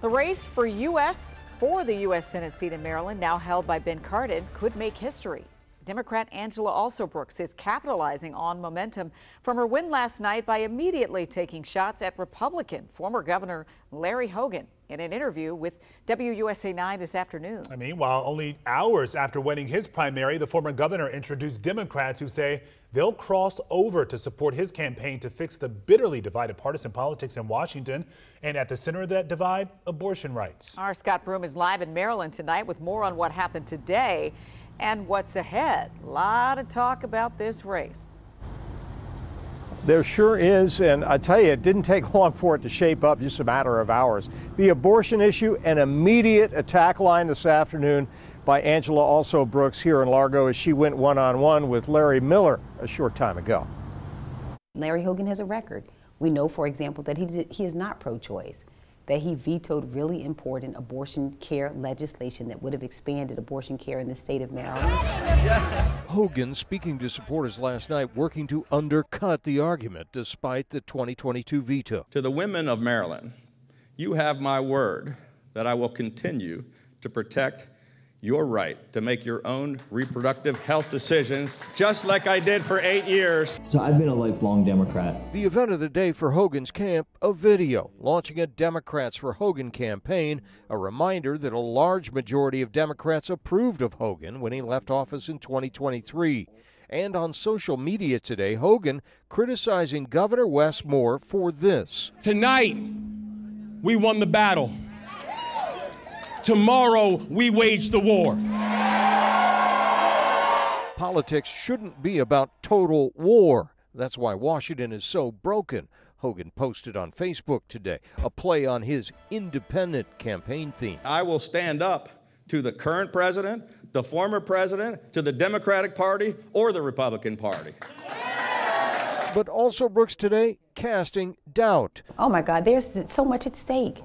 The race for the U.S. Senate seat in Maryland, now held by Ben Cardin, could make history. Democrat Angela Alsobrooks is capitalizing on momentum from her win last night by immediately taking shots at Republican former Governor Larry Hogan in an interview with WUSA 9 this afternoon. Meanwhile, only hours after winning his primary, the former governor introduced Democrats who say they'll cross over to support his campaign to fix the bitterly divided partisan politics in Washington. And at the center of that divide, abortion rights. Our Scott Broom is live in Maryland tonight with more on what happened today and what's ahead. A lot of talk about this race. There sure is, and I tell you, it didn't take long for it to shape up, just a matter of hours. The abortion issue, an immediate attack line this afternoon by Angela Alsobrooks here in Largo as she went one-on-one with Larry Miller a short time ago. Larry Hogan has a record. We know, for example, that he is not pro-choice, that he vetoed really important abortion care legislation that would have expanded abortion care in the state of Maryland. Hogan speaking to supporters last night, working to undercut the argument despite the 2022 veto. To the women of Maryland, you have my word that I will continue to protect your right to make your own reproductive health decisions, just like I did for 8 years. So I've been a lifelong Democrat. The event of the day for Hogan's camp, a video launching a Democrats for Hogan campaign, a reminder that a large majority of Democrats approved of Hogan when he left office in 2023. And on social media today, Hogan criticizing Governor Wes Moore for this. Tonight, we won the battle. Tomorrow, we wage the war. Politics shouldn't be about total war. That's why Washington is so broken. Hogan posted on Facebook today a play on his independent campaign theme. I will stand up to the current president, the former president, to the Democratic Party or the Republican Party. But also Brooks today casting doubt. Oh my God, there's so much at stake.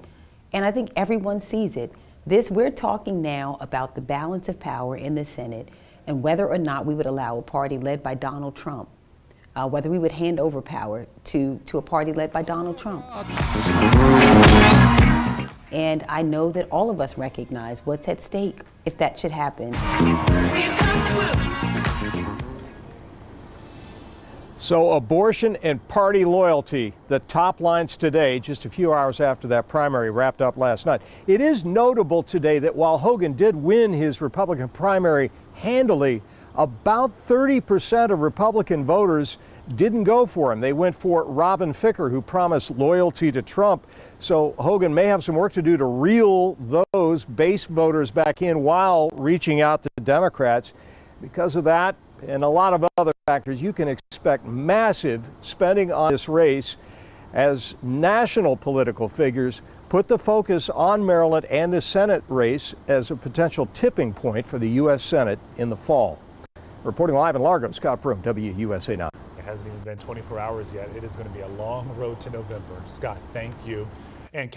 And I think everyone sees it. We're talking now about the balance of power in the Senate and whether or not we would allow a party led by Donald Trump, whether we would hand over power to a party led by Donald Trump. And I know that all of us recognize what's at stake if that should happen. So abortion and party loyalty, the top lines today, just a few hours after that primary wrapped up last night. It is notable today that while Hogan did win his Republican primary handily, about 30% of Republican voters didn't go for him. They went for Robin Ficker, who promised loyalty to Trump. So Hogan may have some work to do to reel those base voters back in while reaching out to Democrats. Because of that, and a lot of other factors, you can expect massive spending on this race as national political figures put the focus on Maryland and the Senate race as a potential tipping point for the U.S. Senate in the fall. Reporting live in Largo, Scott Broom, WUSA 9. It hasn't even been 24 hours yet. It is going to be a long road to November. Scott, thank you. And